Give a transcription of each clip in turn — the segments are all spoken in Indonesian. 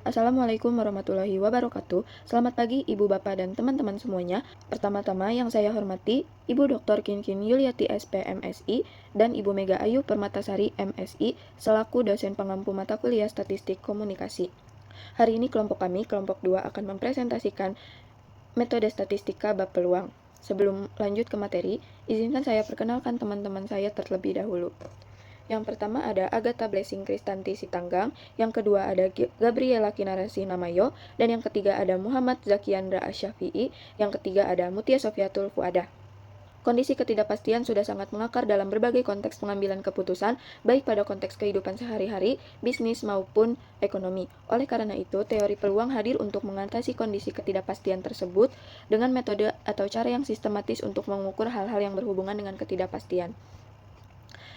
Assalamualaikum warahmatullahi wabarakatuh. Selamat pagi Ibu Bapak dan teman-teman semuanya. Pertama-tama yang saya hormati Ibu Dr. Kinkin Yuliati SP MSI dan Ibu Mega Ayu Permatasari MSI selaku dosen pengampu mata kuliah Statistik Komunikasi. Hari ini kelompok kami, kelompok 2 akan mempresentasikan metode statistika bab peluang. Sebelum lanjut ke materi, izinkan saya perkenalkan teman-teman saya terlebih dahulu. Yang pertama ada Agatha Blessing Kristanti Sitanggang, yang kedua ada Gabriela Kinarasi Namayo, dan yang ketiga ada Muhammad Zakiandra Asyafi'i, yang ketiga ada Mutia Sofiatul Fuadah. Kondisi ketidakpastian sudah sangat mengakar dalam berbagai konteks pengambilan keputusan, baik pada konteks kehidupan sehari-hari, bisnis, maupun ekonomi. Oleh karena itu, teori peluang hadir untuk mengatasi kondisi ketidakpastian tersebut dengan metode atau cara yang sistematis untuk mengukur hal-hal yang berhubungan dengan ketidakpastian.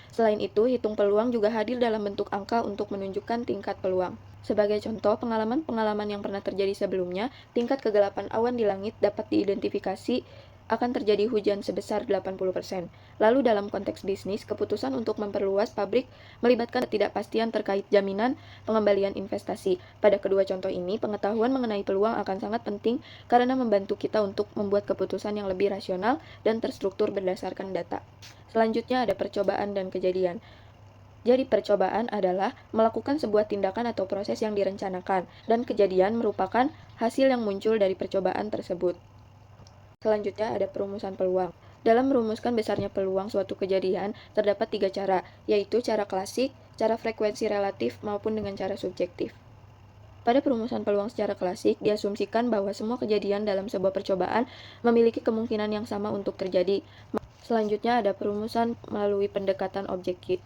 Selain itu, hitung peluang juga hadir dalam bentuk angka untuk menunjukkan tingkat peluang. Sebagai contoh, pengalaman-pengalaman yang pernah terjadi sebelumnya, tingkat kegelapan awan di langit dapat diidentifikasi akan terjadi hujan sebesar 80%. Lalu dalam konteks bisnis, keputusan untuk memperluas pabrik melibatkan ketidakpastian terkait jaminan pengembalian investasi. Pada kedua contoh ini, pengetahuan mengenai peluang akan sangat penting karena membantu kita untuk membuat keputusan yang lebih rasional dan terstruktur berdasarkan data. Selanjutnya ada percobaan dan kejadian. Jadi percobaan adalah melakukan sebuah tindakan atau proses yang direncanakan, dan kejadian merupakan hasil yang muncul dari percobaan tersebut. Selanjutnya ada perumusan peluang. Dalam merumuskan besarnya peluang suatu kejadian, terdapat 3 cara, yaitu cara klasik, cara frekuensi relatif, maupun dengan cara subjektif. Pada perumusan peluang secara klasik, diasumsikan bahwa semua kejadian dalam sebuah percobaan memiliki kemungkinan yang sama untuk terjadi. Selanjutnya ada perumusan melalui pendekatan objektif.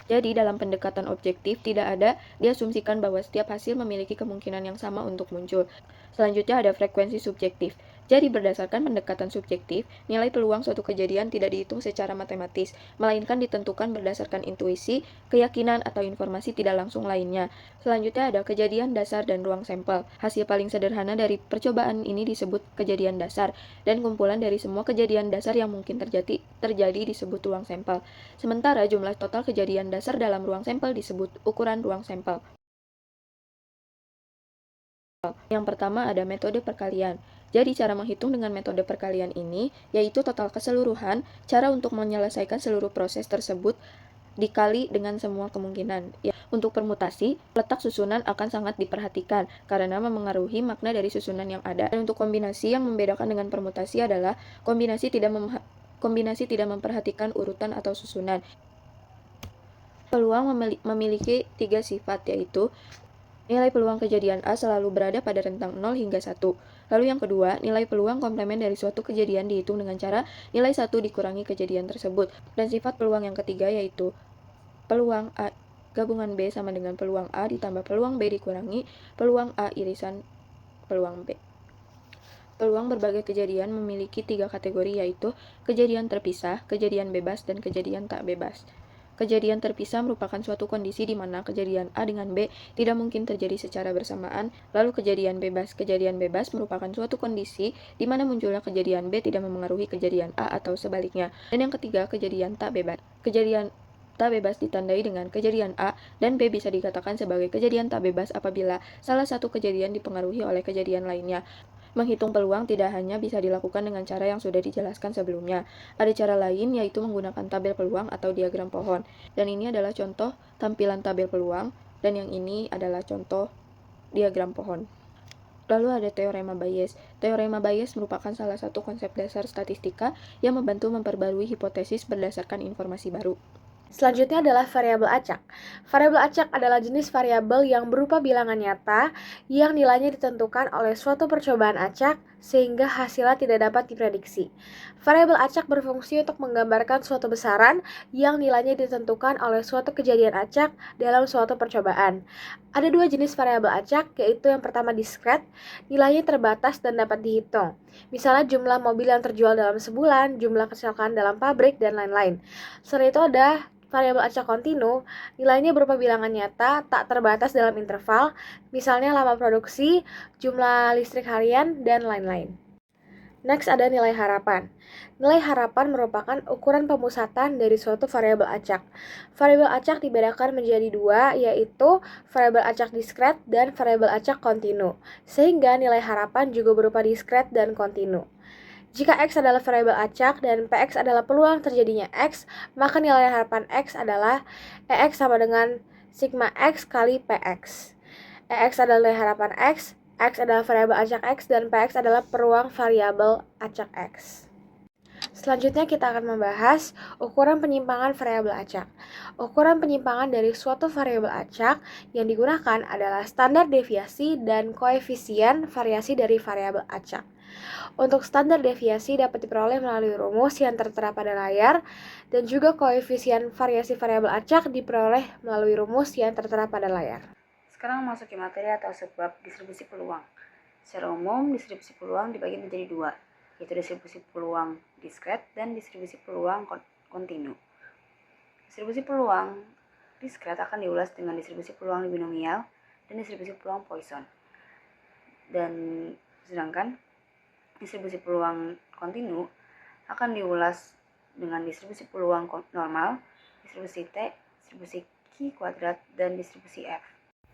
Jadi dalam pendekatan objektif tidak ada diasumsikan bahwa setiap hasil memiliki kemungkinan yang sama untuk muncul. Selanjutnya ada frekuensi subjektif. Jadi berdasarkan pendekatan subjektif, nilai peluang suatu kejadian tidak dihitung secara matematis, melainkan ditentukan berdasarkan intuisi, keyakinan, atau informasi tidak langsung lainnya. Selanjutnya ada kejadian dasar dan ruang sampel. Hasil paling sederhana dari percobaan ini disebut kejadian dasar, dan kumpulan dari semua kejadian dasar yang mungkin terjadi disebut ruang sampel. Sementara jumlah total kejadian dasar dalam ruang sampel disebut ukuran ruang sampel. Yang pertama ada metode perkalian. Jadi cara menghitung dengan metode perkalian ini yaitu total keseluruhan cara untuk menyelesaikan seluruh proses tersebut dikali dengan semua kemungkinan. Ya, untuk permutasi, letak susunan akan sangat diperhatikan karena memengaruhi makna dari susunan yang ada. Dan untuk kombinasi, yang membedakan dengan permutasi adalah kombinasi tidak memperhatikan urutan atau susunan. Peluang memiliki 3 sifat, yaitu nilai peluang kejadian A selalu berada pada rentang 0 hingga 1. Lalu yang kedua, nilai peluang komplemen dari suatu kejadian dihitung dengan cara nilai 1 dikurangi kejadian tersebut. Dan sifat peluang yang ketiga yaitu peluang A gabungan B sama dengan peluang A ditambah peluang B dikurangi peluang A irisan peluang B. Peluang berbagai kejadian memiliki 3 kategori, yaitu kejadian terpisah, kejadian bebas, dan kejadian tak bebas. Kejadian terpisah merupakan suatu kondisi di mana kejadian A dengan B tidak mungkin terjadi secara bersamaan, lalu kejadian bebas merupakan suatu kondisi di mana munculnya kejadian B tidak memengaruhi kejadian A atau sebaliknya. Dan yang ketiga, kejadian tak bebas. Kejadian tak bebas ditandai dengan kejadian A dan B bisa dikatakan sebagai kejadian tak bebas apabila salah satu kejadian dipengaruhi oleh kejadian lainnya. Menghitung peluang tidak hanya bisa dilakukan dengan cara yang sudah dijelaskan sebelumnya. Ada cara lain, yaitu menggunakan tabel peluang atau diagram pohon. Dan ini adalah contoh tampilan tabel peluang, dan yang ini adalah contoh diagram pohon. Lalu ada teorema Bayes. Teorema Bayes merupakan salah satu konsep dasar statistika yang membantu memperbarui hipotesis berdasarkan informasi baru. Selanjutnya adalah variabel acak. Variabel acak adalah jenis variabel yang berupa bilangan nyata yang nilainya ditentukan oleh suatu percobaan acak sehingga hasilnya tidak dapat diprediksi. Variabel acak berfungsi untuk menggambarkan suatu besaran yang nilainya ditentukan oleh suatu kejadian acak dalam suatu percobaan. Ada 2 jenis variabel acak, yaitu yang pertama diskret, nilainya terbatas dan dapat dihitung. Misalnya jumlah mobil yang terjual dalam sebulan, jumlah kecelakaan dalam pabrik, dan lain-lain. Selain itu ada variabel acak kontinu, nilainya berupa bilangan nyata, tak terbatas dalam interval, misalnya lama produksi, jumlah listrik harian, dan lain-lain. Next ada nilai harapan. Nilai harapan merupakan ukuran pemusatan dari suatu variabel acak. Variabel acak dibedakan menjadi dua, yaitu variabel acak diskret dan variabel acak kontinu. Sehingga nilai harapan juga berupa diskret dan kontinu. Jika X adalah variabel acak dan PX adalah peluang terjadinya X, maka nilai harapan X adalah EX sama dengan sigma X kali PX. EX adalah nilai harapan X adalah variabel acak X, dan PX adalah peluang variabel acak X. Selanjutnya kita akan membahas ukuran penyimpangan variabel acak. Ukuran penyimpangan dari suatu variabel acak yang digunakan adalah standar deviasi dan koefisien variasi dari variabel acak. Untuk standar deviasi dapat diperoleh melalui rumus yang tertera pada layar, dan juga koefisien variasi variabel acak diperoleh melalui rumus yang tertera pada layar. Sekarang masuki materi atau sebab distribusi peluang. Secara umum, distribusi peluang dibagi menjadi dua, yaitu distribusi peluang diskret dan distribusi peluang kontinu. Distribusi peluang diskret akan diulas dengan distribusi peluang binomial dan distribusi peluang Poisson. Dan sedangkan distribusi peluang kontinu akan diulas dengan distribusi peluang normal, distribusi T, distribusi Q kuadrat, dan distribusi F.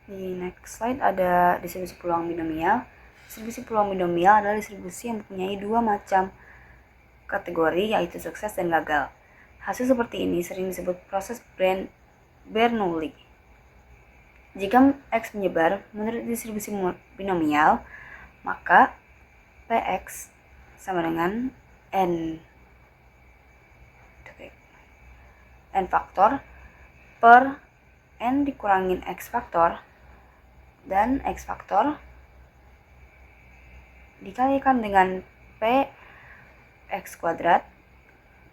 Di next slide ada distribusi peluang binomial. Distribusi peluang binomial adalah distribusi yang mempunyai dua macam kategori, yaitu sukses dan gagal. Hasil seperti ini sering disebut proses Bernoulli. Jika X menyebar menurut distribusi binomial, maka Px sama dengan n faktor per n dikurangin x faktor, dan x faktor dikalikan dengan p x kuadrat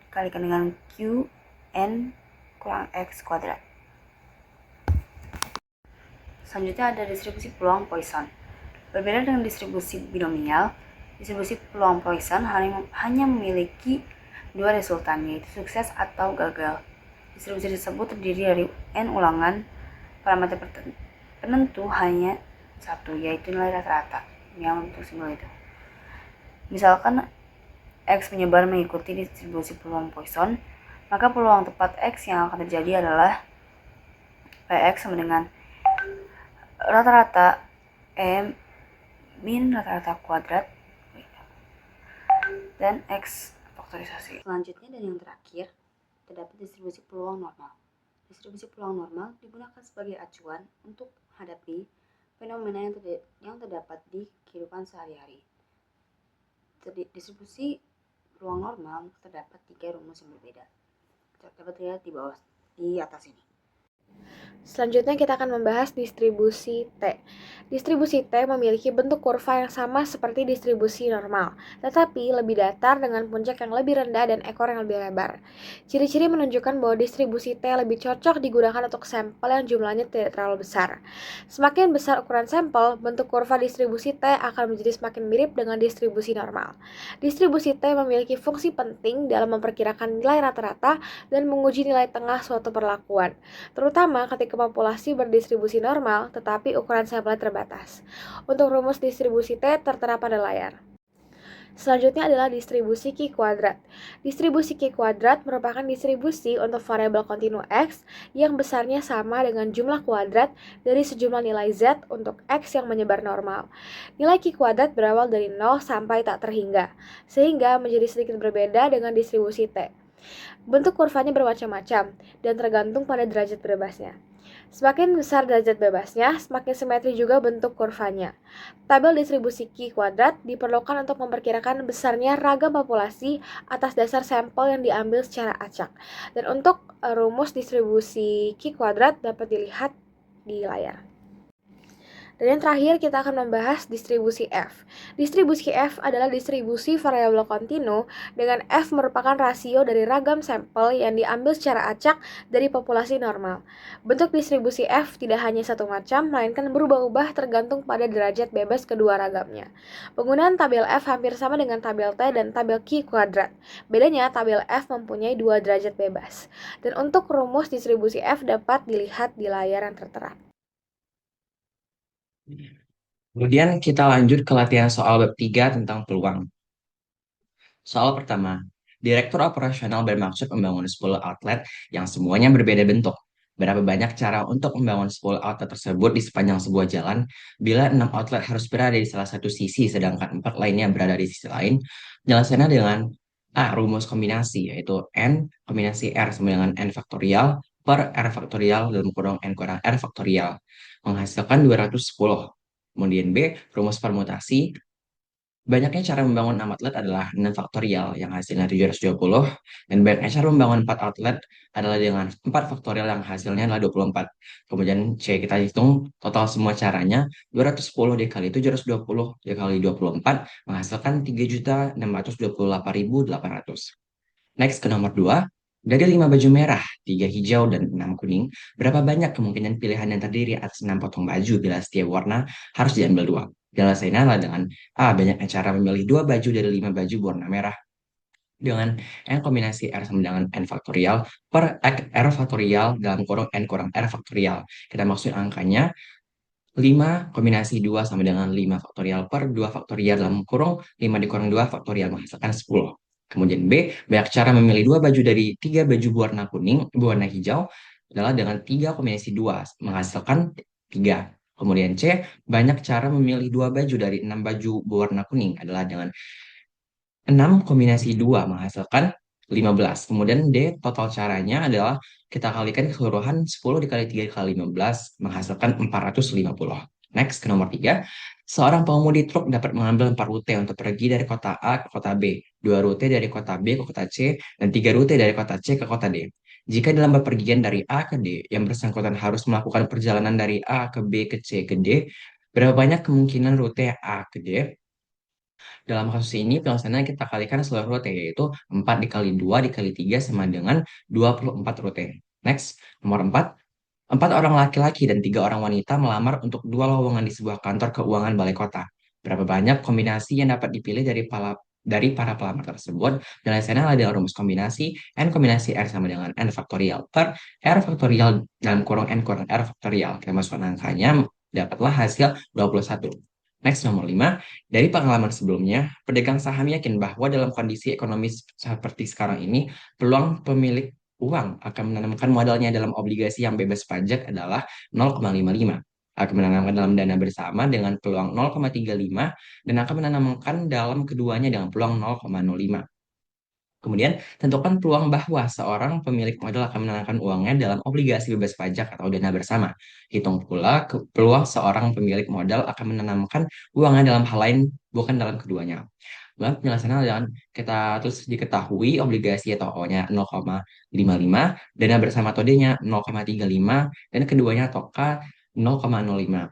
dikalikan dengan q n kurang x kuadrat. Selanjutnya ada distribusi peluang Poisson. Berbeda dengan distribusi binomial, distribusi peluang Poisson hanya memiliki dua resultan, yaitu sukses atau gagal. Distribusi tersebut terdiri dari n ulangan parameter penentu hanya satu, yaitu nilai rata-rata yang untuk simbol itu. Misalkan X menyebar mengikuti distribusi peluang Poisson, maka peluang tepat X yang akan terjadi adalah Px sama dengan rata-rata min rata-rata kuadrat dan X faktorisasi. Selanjutnya dan yang terakhir, terdapat distribusi peluang normal. Distribusi peluang normal digunakan sebagai acuan untuk menghadapi fenomena yang terdapat di kehidupan sehari-hari. Distribusi peluang normal terdapat 3 rumus yang berbeda. Dapat dilihat di atas ini. Selanjutnya kita akan membahas distribusi T. Distribusi T memiliki bentuk kurva yang sama seperti distribusi normal, tetapi lebih datar dengan puncak yang lebih rendah dan ekor yang lebih lebar. Ciri-ciri menunjukkan bahwa distribusi T lebih cocok digunakan untuk sampel yang jumlahnya tidak terlalu besar. Semakin besar ukuran sampel, bentuk kurva distribusi T akan menjadi semakin mirip dengan distribusi normal. Distribusi T memiliki fungsi penting dalam memperkirakan nilai rata-rata dan menguji nilai tengah suatu perlakuan, terutama ketika populasi berdistribusi normal tetapi ukuran sampelnya terbatas. Untuk rumus distribusi T tertera pada layar. Selanjutnya adalah distribusi Q kuadrat. Distribusi Q kuadrat merupakan distribusi untuk variabel kontinu X yang besarnya sama dengan jumlah kuadrat dari sejumlah nilai Z untuk X yang menyebar normal. Nilai Q kuadrat berawal dari 0 sampai tak terhingga, sehingga menjadi sedikit berbeda dengan distribusi T. Bentuk kurvanya bermacam-macam dan tergantung pada derajat bebasnya. Semakin besar derajat bebasnya, semakin simetri juga bentuk kurvanya. Tabel distribusi Q kuadrat diperlukan untuk memperkirakan besarnya ragam populasi atas dasar sampel yang diambil secara acak. Dan untuk rumus distribusi Q kuadrat dapat dilihat di layar. Dan yang terakhir kita akan membahas distribusi F. Distribusi F adalah distribusi variabel kontinu dengan F merupakan rasio dari ragam sampel yang diambil secara acak dari populasi normal. Bentuk distribusi F tidak hanya satu macam, melainkan berubah-ubah tergantung pada derajat bebas kedua ragamnya. Penggunaan tabel F hampir sama dengan tabel T dan tabel Q kuadrat. Bedanya tabel F mempunyai 2 derajat bebas. Dan untuk rumus distribusi F dapat dilihat di layar yang tertera. Kemudian kita lanjut ke latihan soal bab 3 tentang peluang. Soal pertama, direktur operasional bermaksud membangun 10 outlet yang semuanya berbeda bentuk. Berapa banyak cara untuk membangun 10 outlet tersebut di sepanjang sebuah jalan bila 6 outlet harus berada di salah satu sisi sedangkan 4 lainnya berada di sisi lain? Penjelasannya dengan A. Rumus kombinasi yaitu N kombinasi R sama dengan N faktorial per R faktorial dalam kurung N kurang R faktorial menghasilkan 210. Kemudian B. Rumus permutasi. Banyaknya cara membangun 6 outlet adalah 6 faktorial yang hasilnya 720 dan banyaknya cara membangun 4 outlet adalah dengan 4 faktorial yang hasilnya adalah 24. Kemudian C kita hitung total semua caranya 210 dikali 720 dikali 24 menghasilkan 3.628.800. Next ke nomor 2. Dari 5 baju merah, 3 hijau, dan 6 kuning, berapa banyak kemungkinan pilihan yang terdiri atas 6 potong baju bila setiap warna harus diambil 2? Jawabannya adalah dengan A. Banyaknya cara memilih 2 baju dari 5 baju berwarna merah dengan N kombinasi R sama dengan N faktorial per R faktorial dalam kurung N kurang R faktorial. Kita maksud angkanya 5 kombinasi 2 sama dengan 5 faktorial per 2 faktorial dalam kurung 5 dikurang 2 faktorial menghasilkan 10. Kemudian B, banyak cara memilih 2 baju dari 3 baju berwarna kuning, berwarna hijau adalah dengan 3 kombinasi 2 menghasilkan 3. Kemudian C, banyak cara memilih 2 baju dari 6 baju berwarna kuning adalah dengan 6 kombinasi 2 menghasilkan 15. Kemudian D, total caranya adalah kita kalikan keseluruhan 10 dikali 3 dikali 15 menghasilkan 450. Next ke nomor 3. Seorang pengemudi truk dapat mengambil 4 rute untuk pergi dari kota A ke kota B, 2 rute dari kota B ke kota C, dan 3 rute dari kota C ke kota D. Jika dalam bepergian dari A ke D, yang bersangkutan harus melakukan perjalanan dari A ke B ke C ke D, berapa banyak kemungkinan rute A ke D? Dalam kasus ini, pelaksanaan kita kalikan seluruh rute, yaitu 4 dikali 2 dikali 3 sama dengan 24 rute. Next, nomor 4. 4 orang laki-laki dan 3 orang wanita melamar untuk 2 lowongan di sebuah kantor keuangan balai kota. Berapa banyak kombinasi yang dapat dipilih dari para pelamar tersebut? Jawabannya adalah rumus kombinasi N kombinasi R sama dengan N faktorial per R faktorial dalam kurung N kurang R faktorial. Kita masukkan angkanya, dapatlah hasil 21. Next, nomor 5. Dari pengalaman sebelumnya, pedagang saham yakin bahwa dalam kondisi ekonomi seperti sekarang ini, peluang pemilik uang akan menanamkan modalnya dalam obligasi yang bebas pajak adalah 0,55. Akan menanamkan dalam dana bersama dengan peluang 0,35 dan akan menanamkan dalam keduanya dengan peluang 0,05. Kemudian, tentukan peluang bahwa seorang pemilik modal akan menanamkan uangnya dalam obligasi bebas pajak atau dana bersama. Hitung pula peluang seorang pemilik modal akan menanamkan uangnya dalam hal lain, bukan dalam keduanya. Penjelasannya adalah kita terus diketahui obligasi atau O-nya 0,55, dana bersama atau D-nya 0,35, dan keduanya atau K 0,05.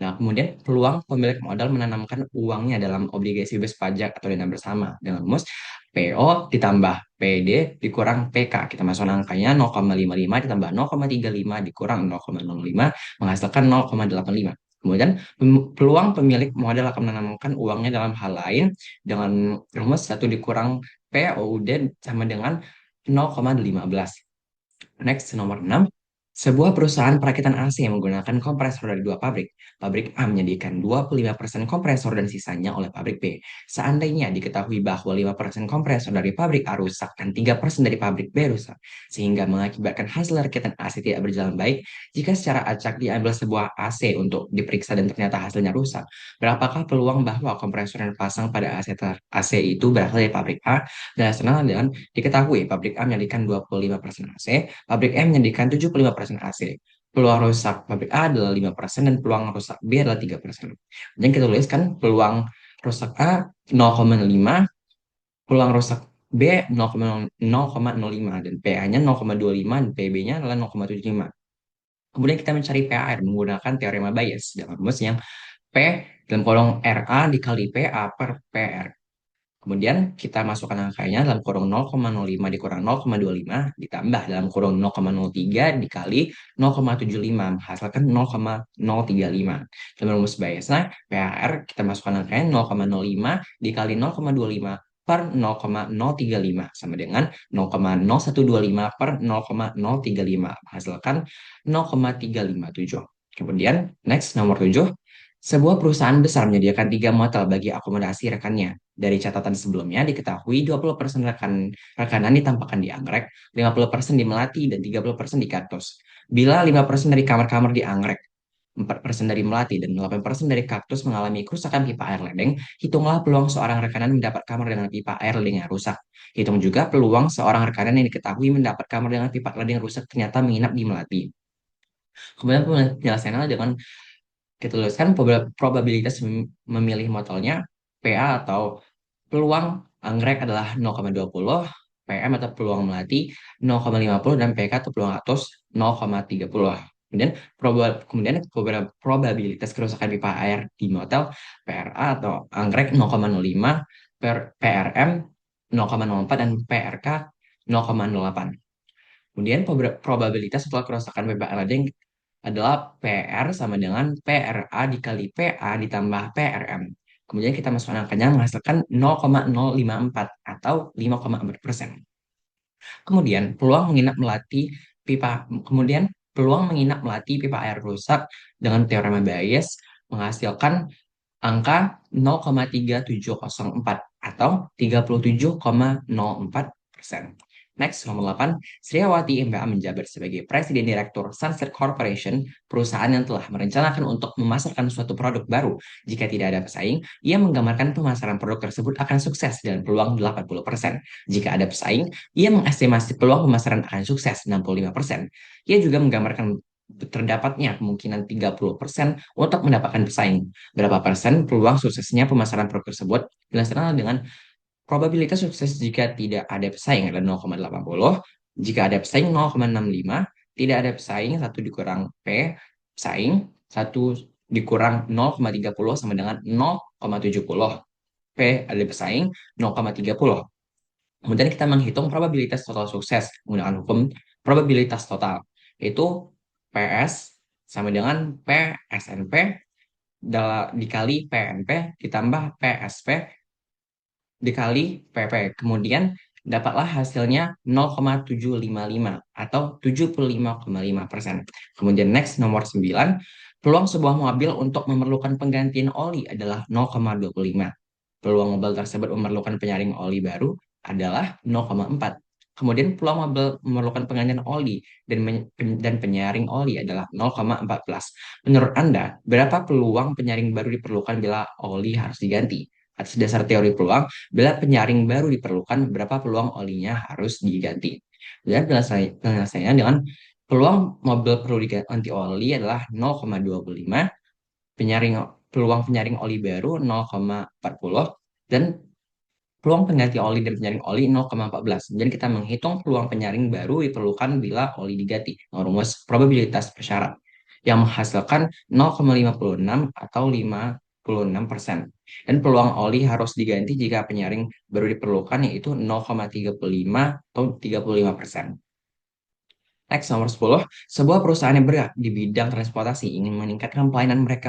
Nah, kemudian peluang pemilik modal menanamkan uangnya dalam obligasi bebas pajak atau dana bersama dengan rumus PO ditambah PD dikurang PK. Kita masukkan angkanya 0,55 ditambah 0,35 dikurang 0,05 menghasilkan 0,85. Kemudian peluang pemilik modal akan menanamkan uangnya dalam hal lain dengan rumus 1 dikurang POD sama dengan 0,15. Next, nomor 6. Sebuah perusahaan perakitan AC yang menggunakan kompresor dari dua pabrik. Pabrik A menyediakan 25% kompresor dan sisanya oleh pabrik B. Seandainya diketahui bahwa 5% kompresor dari pabrik A rusak dan 3% dari pabrik B rusak, sehingga mengakibatkan hasil rakitan AC tidak berjalan baik, jika secara acak diambil sebuah AC untuk diperiksa dan ternyata hasilnya rusak, berapakah peluang bahwa kompresor yang dipasang pada AC itu berasal dari pabrik A? Dan dengan diketahui pabrik A menyediakan 25% AC, pabrik M menyediakan 75% AC. Peluang rusak pabrik A adalah 5% dan peluang rusak B adalah 3%. Dan kita tuliskan peluang rusak A 0,5, peluang rusak B 0,05 dan PA-nya 0,25 dan PB-nya adalah 0,75. Kemudian kita mencari PAR menggunakan teorema Bayes dalam rumus yang P dalam kolom RA dikali PA per PR. Kemudian kita masukkan angkanya dalam kurung 0,05 dikurang 0,25 ditambah dalam kurung 0,03 dikali 0,75 menghasilkan 0,035. Dalam rumus Bayesnya, PAR kita masukkan angkanya 0,05 dikali 0,25 per 0,035 sama dengan 0,0125 per 0,035 menghasilkan 0,357. Kemudian next nomor 7. Sebuah perusahaan besar menyediakan 3 motel bagi akomodasi rekannya. Dari catatan sebelumnya diketahui 20% rekanan ditampakkan di anggrek, 50% di melati, dan 30% di kaktus. Bila 5% dari kamar-kamar di anggrek, 4% dari melati, dan 8% dari kaktus mengalami kerusakan pipa air ledeng, hitunglah peluang seorang rekanan mendapat kamar dengan pipa air ledeng yang rusak. Hitung juga peluang seorang rekanan yang diketahui mendapat kamar dengan pipa ledeng rusak ternyata menginap di melati. Kemudian penyelesaiannya dengan kita tuliskan probabilitas memilih motelnya, PA atau peluang anggrek adalah 0,20, PM atau peluang melati 0,50, dan PK atau peluang atos 0,30. Kemudian probabilitas kerusakan pipa air di motel PRA atau anggrek 0,05, PRM 0,04, dan PRK 0,08. Kemudian probabilitas setelah kerusakan pipa air ledeng adalah PR sama dengan PRA dikali PA ditambah PRM. Kemudian kita masukkan angkanya menghasilkan 0,054 atau 5,4%. Kemudian peluang menginap melati pipa air rusak dengan teorema Bayes menghasilkan angka 0,3704 atau 37,04%. Next, nomor 8, Sriawati MBA menjabat sebagai Presiden Direktur Sunset Corporation, perusahaan yang telah merencanakan untuk memasarkan suatu produk baru. Jika tidak ada pesaing, ia menggambarkan pemasaran produk tersebut akan sukses dengan peluang 80%. Jika ada pesaing, ia mengestimasi peluang pemasaran akan sukses 65%. Ia juga menggambarkan terdapatnya kemungkinan 30% untuk mendapatkan pesaing. Berapa persen peluang suksesnya pemasaran produk tersebut dilaksanakan dengan probabilitas sukses jika tidak ada pesaing adalah 0,80, jika ada pesaing 0,65, tidak ada pesaing 1 dikurang P pesaing 1 dikurang 0,30 sama dengan 0,70. P ada pesaing 0,30. Kemudian kita menghitung probabilitas total sukses menggunakan hukum probabilitas total, yaitu PS sama dengan PSNP dikali PNP ditambah PSP dikali PP. Kemudian dapatlah hasilnya 0,755 atau 75,5%. Kemudian next nomor 9, peluang sebuah mobil untuk memerlukan penggantian oli adalah 0,25. Peluang mobil tersebut memerlukan penyaring oli baru adalah 0,4. Kemudian peluang mobil memerlukan penggantian oli dan penyaring oli adalah 0,14. Menurut Anda, berapa peluang penyaring baru diperlukan bila oli harus diganti? Atas dasar teori peluang, bila penyaring baru diperlukan, berapa peluang olinya harus diganti? Dan penyelesaiannya dengan peluang mobil perlu diganti oli adalah 0,25, penyaring peluang penyaring oli baru 0,40, dan peluang pengganti oli dan penyaring oli 0,14. Dan kita menghitung peluang penyaring baru diperlukan bila oli diganti. Rumus probabilitas persyarat yang menghasilkan 0,56 atau 56%. Dan peluang oli harus diganti jika penyaring baru diperlukan yaitu 0,35 atau 35%. Next, nomor 10, sebuah perusahaan yang bergerak di bidang transportasi ingin meningkatkan pelayanan mereka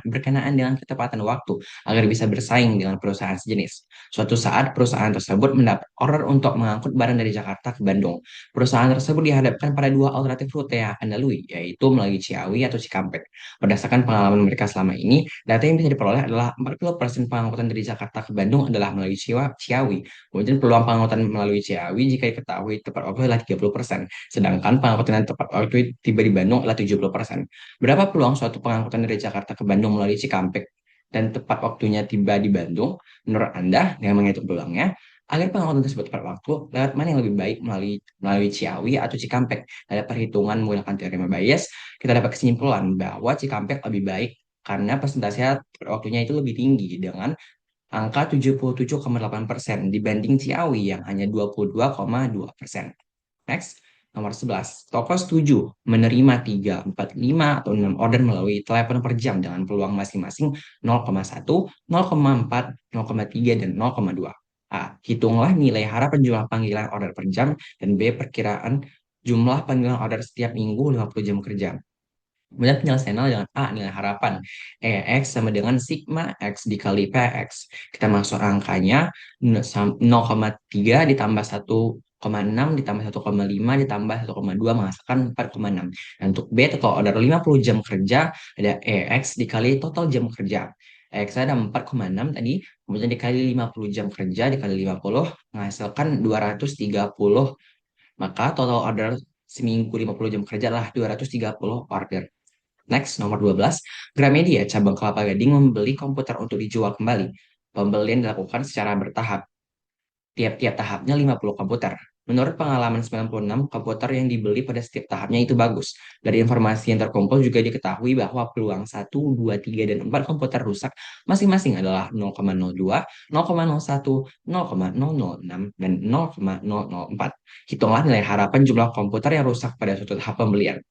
berkenaan dengan ketepatan waktu agar bisa bersaing dengan perusahaan sejenis. Suatu saat, perusahaan tersebut mendapat order untuk mengangkut barang dari Jakarta ke Bandung. Perusahaan tersebut dihadapkan pada dua alternatif rute yang akan dilalui, yaitu melalui Ciawi atau Cikampek. Berdasarkan pengalaman mereka selama ini, data yang bisa diperoleh adalah 40% pengangkutan dari Jakarta ke Bandung adalah melalui Ciawi. Kemudian peluang pengangkutan melalui Ciawi jika diketahui tepat waktu adalah 30%. Sedangkan pengangkutan yang tepat waktu tiba di Bandung adalah 70%. Berapa peluang suatu pengangkutan dari Jakarta ke Bandung melalui Cikampek dan tepat waktunya tiba di Bandung? Menurut Anda, dengan menghitung peluangnya, agar pengangkutan tersebut tepat waktu, lewat mana yang lebih baik melalui Ciawi atau Cikampek? Ada perhitungan menggunakan teorema Bayes, kita dapat kesimpulan bahwa Cikampek lebih baik karena persentase waktunya itu lebih tinggi dengan angka 77,8% dibanding Ciawi yang hanya 22,2%. Next, nomor 11. Toko setuju menerima 3, 4, 5, atau 6 order melalui telepon per jam dengan peluang masing-masing 0,1, 0,4, 0,3, dan 0,2. A. Hitunglah nilai harapan jumlah panggilan order per jam, dan B. Perkiraan jumlah panggilan order setiap minggu 50 jam kerja. Kemudian penyelesaiannya dengan A, nilai harapan. EX sama dengan sigma X dikali PX. Kita masuk angkanya 0,3 ditambah 1,5 0,6 ditambah 1,5 ditambah 1,2 menghasilkan 4,6. Dan untuk B total order 50 jam kerja, ada EX dikali total jam kerja. EX ada 4,6 tadi, kemudian dikali 50 jam kerja dikali 50 menghasilkan 230. Maka total order seminggu 50 jam kerja adalah 230 order. Next, nomor 12. Gramedia cabang Kelapa Gading membeli komputer untuk dijual kembali. Pembelian dilakukan secara bertahap. Tiap-tiap tahapnya 50 komputer. Menurut pengalaman 96, komputer yang dibeli pada setiap tahapnya itu bagus. Dari informasi yang terkumpul juga diketahui bahwa peluang 1, 2, 3, dan 4 komputer rusak masing-masing adalah 0,02, 0,01, 0,006, dan 0,004. Hitunglah nilai harapan jumlah komputer yang rusak pada suatu tahap pembelian.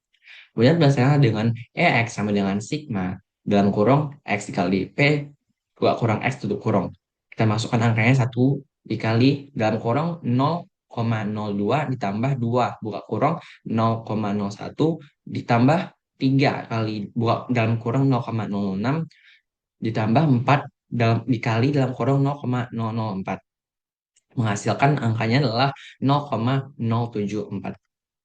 Kemudian berdasarkan dengan EX sama dengan sigma dalam kurung X dikali P 2 kurang X tutup kurung. Kita masukkan angkanya 1 dikali dalam kurung 0,02 ditambah 2 buka kurung 0,01 ditambah 3 kali buka dalam kurung 0,006 ditambah 4 dikali dalam kurung 0,004. Menghasilkan angkanya adalah 0,074.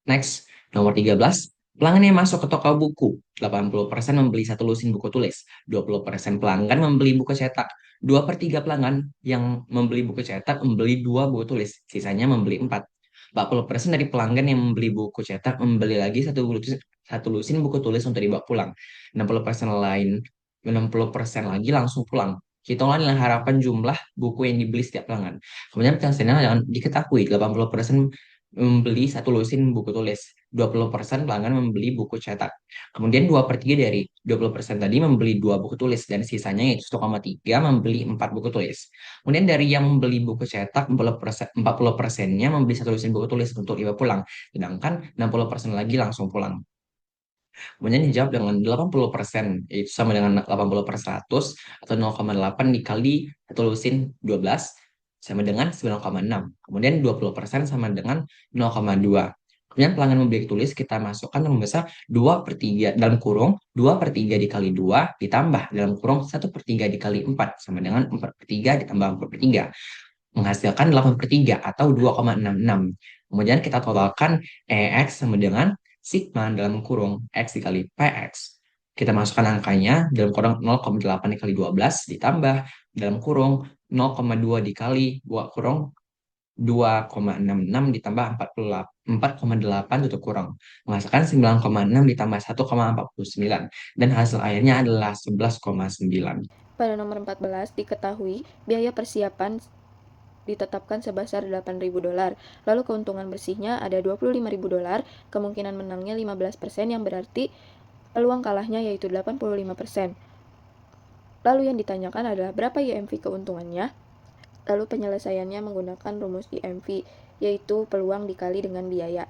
Next, nomor 13. Pelanggan yang masuk ke toko buku, 80% membeli satu lusin buku tulis, 20% pelanggan membeli buku cetak, 2/3 pelanggan yang membeli buku cetak membeli 2 buku tulis, sisanya membeli 4. 40% dari pelanggan yang membeli buku cetak membeli lagi satu lusin buku tulis untuk dibawa pulang. 60% lagi langsung pulang. Hitunglah nilai harapan jumlah buku yang dibeli setiap pelanggan. Kemudian pertanyaannya jangan diketahui 80% membeli satu lusin buku tulis, 20% pelanggan membeli buku cetak. Kemudian 2/3 dari 20% tadi membeli 2 buku tulis dan sisanya yaitu 1,3 membeli 4 buku tulis. Kemudian dari yang membeli buku cetak 40%-nya membeli satu lusin buku tulis untuk dibawa pulang, sedangkan 60% lagi langsung pulang. Kemudian dijawab dengan 80%, yaitu sama dengan 80/100 atau 0,8 dikali satu lusin 12 sama dengan 9,6. Kemudian 20% sama dengan 0,2. Kemudian pelanggan membeli tulis kita masukkan dalam besar 2/3 dalam kurung 2/3 dikali 2 ditambah dalam kurung 1/3 dikali 4 sama dengan 4/3 ditambah 4/3 menghasilkan 8/3 atau 2,66. Kemudian kita totalkan EX sama dengan sigma dalam kurung X dikali PX. Kita masukkan angkanya dalam kurung 0,8 dikali 12 ditambah dalam kurung 0,2 dikali buka kurung 2,66 ditambah 4,8 tutup kurung. Menghasilkan 9,6 ditambah 1,49. Dan hasil akhirnya adalah 11,9. Pada nomor 14 diketahui biaya persiapan ditetapkan sebesar $8.000. Lalu keuntungan bersihnya ada $25.000, kemungkinan menangnya 15% yang berarti peluang kalahnya yaitu 85%. Lalu yang ditanyakan adalah berapa IMV keuntungannya? Lalu penyelesaiannya menggunakan rumus IMV, yaitu peluang dikali dengan biaya.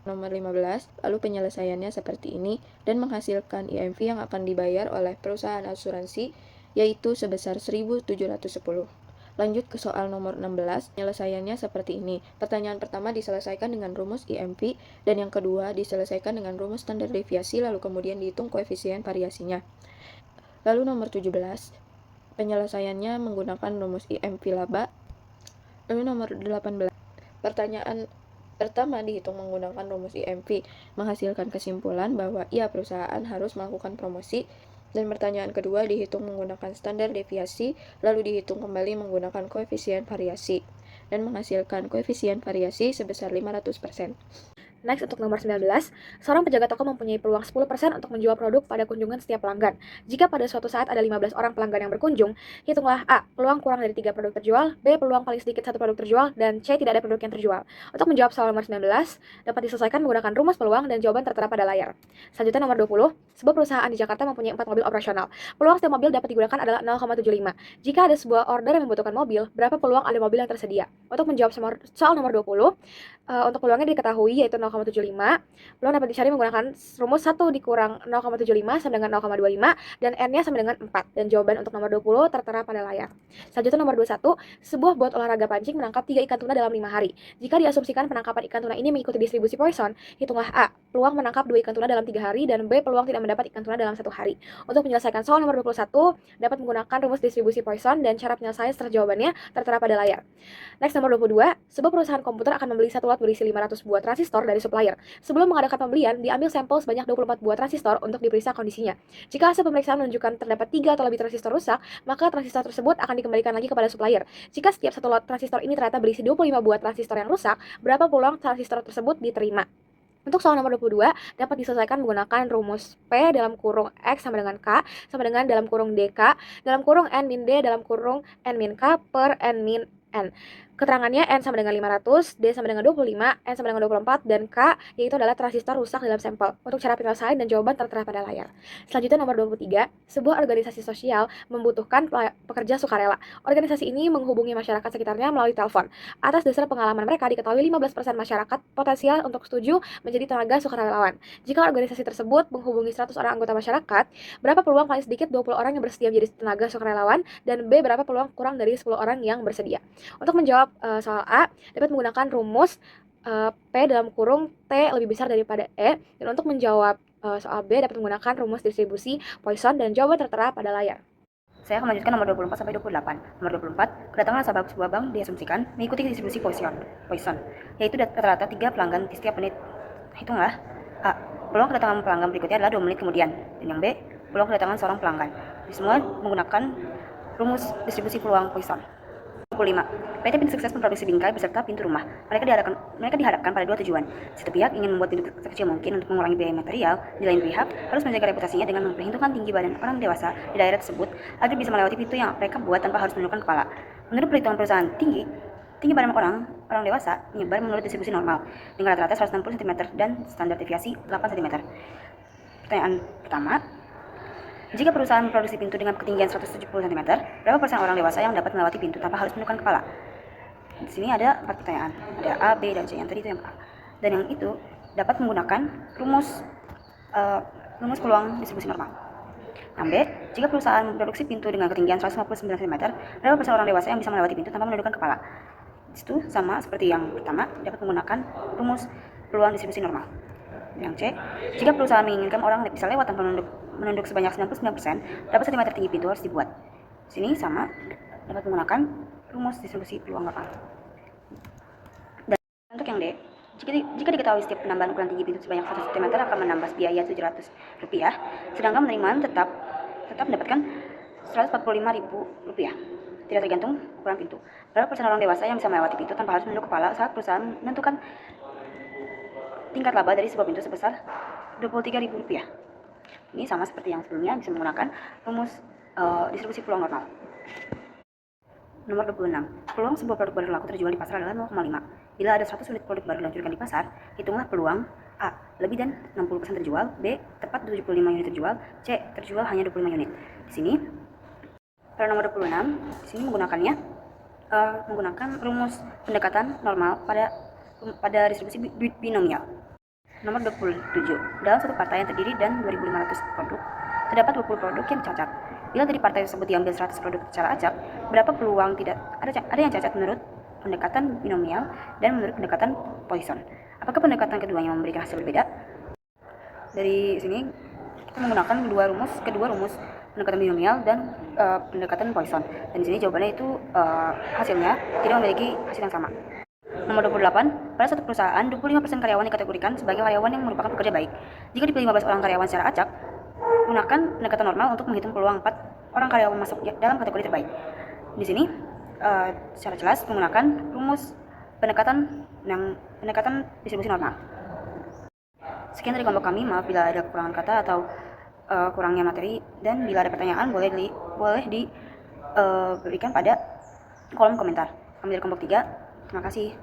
Nomor 15, lalu penyelesaiannya seperti ini dan menghasilkan IMV yang akan dibayar oleh perusahaan asuransi yaitu sebesar 1.710. Lanjut ke soal nomor 16, penyelesaiannya seperti ini. Pertanyaan pertama diselesaikan dengan rumus IMV dan yang kedua diselesaikan dengan rumus standar deviasi lalu kemudian dihitung koefisien variasinya. Lalu nomor 17, penyelesaiannya menggunakan rumus IMV laba. Lalu nomor 18, pertanyaan pertama dihitung menggunakan rumus IMV, menghasilkan kesimpulan bahwa perusahaan harus melakukan promosi. Dan pertanyaan kedua dihitung menggunakan standar deviasi, lalu dihitung kembali menggunakan koefisien variasi, dan menghasilkan koefisien variasi sebesar 500%. Next, untuk nomor 19, seorang penjaga toko mempunyai peluang 10% untuk menjual produk pada kunjungan setiap pelanggan. Jika pada suatu saat ada 15 orang pelanggan yang berkunjung, hitunglah A. Peluang kurang dari 3 produk terjual, B. Peluang paling sedikit 1 produk terjual, dan C. Tidak ada produk yang terjual. Untuk menjawab soal nomor 19, dapat diselesaikan menggunakan rumus peluang dan jawaban tertera pada layar. Selanjutnya nomor 20, sebuah perusahaan di Jakarta mempunyai 4 mobil operasional. Peluang setiap mobil dapat digunakan adalah 0,75. Jika ada sebuah order yang membutuhkan mobil, berapa peluang ada mobil yang tersedia? Untuk menjawab soal nomor 20, untuk peluangnya diketahui yaitu 0,75. Peluang dapat dicari menggunakan rumus 1 dikurang 0,75 sama dengan 0,25 dan N-nya sama dengan 4. Dan jawaban untuk nomor 20 tertera pada layar. Selanjutnya nomor 21, sebuah bot olahraga pancing menangkap 3 ikan tuna dalam 5 hari. Jika diasumsikan penangkapan ikan tuna ini mengikuti distribusi Poisson, hitunglah A, peluang menangkap 2 ikan tuna dalam 3 hari dan B, peluang tidak mendapat ikan tuna dalam 1 hari. Untuk menyelesaikan soal nomor 21, dapat menggunakan rumus distribusi Poisson dan cara penyelesaian serta jawabannya tertera pada layar. Next, nomor 22, sebuah perusahaan komputer akan membeli 1 lot berisi 500 buah transistor dari supplier. Sebelum mengadakan pembelian, diambil sampel sebanyak 24 buah transistor untuk diperiksa kondisinya. Jika hasil pemeriksaan menunjukkan terdapat 3 atau lebih transistor rusak, maka transistor tersebut akan dikembalikan lagi kepada supplier. Jika setiap 1 lot transistor ini ternyata berisi 25 buah transistor yang rusak, berapa peluang transistor tersebut diterima? Untuk soal nomor 22, dapat diselesaikan menggunakan rumus P dalam kurung X sama dengan K, sama dengan dalam kurung DK, dalam kurung N min D, dalam kurung N min K per N min N. Keterangannya N sama dengan 500, D sama dengan 25, N sama dengan 24, dan K yaitu adalah transistor rusak dalam sampel. Untuk cara penyelesaian dan jawaban tertera pada layar. Selanjutnya nomor 23, sebuah organisasi sosial membutuhkan pekerja sukarela. Organisasi ini menghubungi masyarakat sekitarnya melalui telepon. Atas dasar pengalaman mereka diketahui 15% masyarakat potensial untuk setuju menjadi tenaga sukarelawan. Jika organisasi tersebut menghubungi 100 orang anggota masyarakat, berapa peluang paling sedikit 20 orang yang bersedia menjadi tenaga sukarelawan, dan B, berapa peluang kurang dari 10 orang yang bersedia. Untuk menjawab soal A, dapat menggunakan rumus P dalam kurung T lebih besar daripada E, dan untuk menjawab soal B dapat menggunakan rumus distribusi Poisson dan jawaban tertera pada layar. Saya akan melanjutkan nomor 24 sampai 28. Nomor 24, kedatangan nasabah sebuah bank diasumsikan mengikuti distribusi Poisson, yaitu rata-rata 3 pelanggan di setiap menit. Hitunglah A, peluang kedatangan pelanggan berikutnya adalah 2 menit kemudian, dan yang B, peluang kedatangan seorang pelanggan. Semua menggunakan rumus distribusi peluang Poisson. 25. PT Pintu Sukses memproduksi bingkai beserta pintu rumah. Mereka dihadapkan pada 2 tujuan. Satu pihak ingin membuat pintu sekecil mungkin untuk mengurangi biaya material, di lain pihak harus menjaga reputasinya dengan memperhitungkan tinggi badan orang dewasa di daerah tersebut agar bisa melewati pintu yang mereka buat tanpa harus menundukkan kepala. Menurut perhitungan perusahaan, tinggi badan orang dewasa menyebar menurut distribusi normal dengan rata-rata 160 cm dan standar deviasi 8 cm. Pertanyaan pertama, jika perusahaan memproduksi pintu dengan ketinggian 170 cm, berapa persen orang dewasa yang dapat melewati pintu tanpa harus menundukkan kepala? Di sini ada 4 pertanyaan, ada A, B, dan C. Yang tadi itu yang A. Dan yang itu dapat menggunakan rumus peluang distribusi normal. Yang B, jika perusahaan memproduksi pintu dengan ketinggian 159 cm, berapa persen orang dewasa yang bisa melewati pintu tanpa menundukkan kepala? Itu sama seperti yang pertama, dapat menggunakan rumus peluang distribusi normal. Yang C, jika perusahaan menginginkan orang bisa lewat tanpa menunduk sebanyak 99%, berapa sentimeter tinggi pintu harus dibuat? Sini sama, dapat menggunakan rumus distribusi peluang normal. Dan untuk yang D, jika diketahui setiap penambahan ukuran tinggi pintu sebanyak 1 cm akan menambah biaya Rp700, sedangkan penerimaan tetap mendapatkan Rp145.000, tidak tergantung ukuran pintu. Berapa persen orang dewasa yang bisa melewati pintu tanpa harus menunduk kepala saat perusahaan menentukan tingkat laba dari sebuah pintu sebesar Rp23.000? Ini sama seperti yang sebelumnya, bisa menggunakan rumus distribusi peluang normal. Nomor 26. Peluang sebuah produk baru laku terjual di pasar adalah 0,5. Bila ada 100 unit produk baru diluncurkan di pasar, hitunglah peluang A, lebih dan 60% terjual, B, tepat 75 unit terjual, C, terjual hanya 25 unit. Di sini, pada nomor 26, di sini menggunakan rumus pendekatan normal pada distribusi binomial. Nomor 27. Dalam satu partai yang terdiri dan 2.500 produk, terdapat 20 produk yang cacat. Bila dari partai tersebut diambil 100 produk secara acak, berapa peluang ada yang cacat menurut pendekatan binomial dan menurut pendekatan Poisson? Apakah pendekatan keduanya memberikan hasil berbeda? Dari sini kita menggunakan kedua rumus pendekatan binomial dan pendekatan Poisson. Dan di sini jawabannya itu hasilnya tidak memiliki hasil yang sama. Nomor 28, pada suatu perusahaan, 25% karyawan dikategorikan sebagai karyawan yang merupakan pekerja baik. Jika dipilih 15 orang karyawan secara acak, gunakan pendekatan normal untuk menghitung peluang 4 orang karyawan masuk dalam kategori terbaik. Di sini, secara jelas menggunakan rumus pendekatan distribusi normal. Sekian dari kelompok kami, maaf bila ada kekurangan kata atau kurangnya materi, dan bila ada pertanyaan boleh diberikan pada kolom komentar. Kami dari kelompok 3, terima kasih.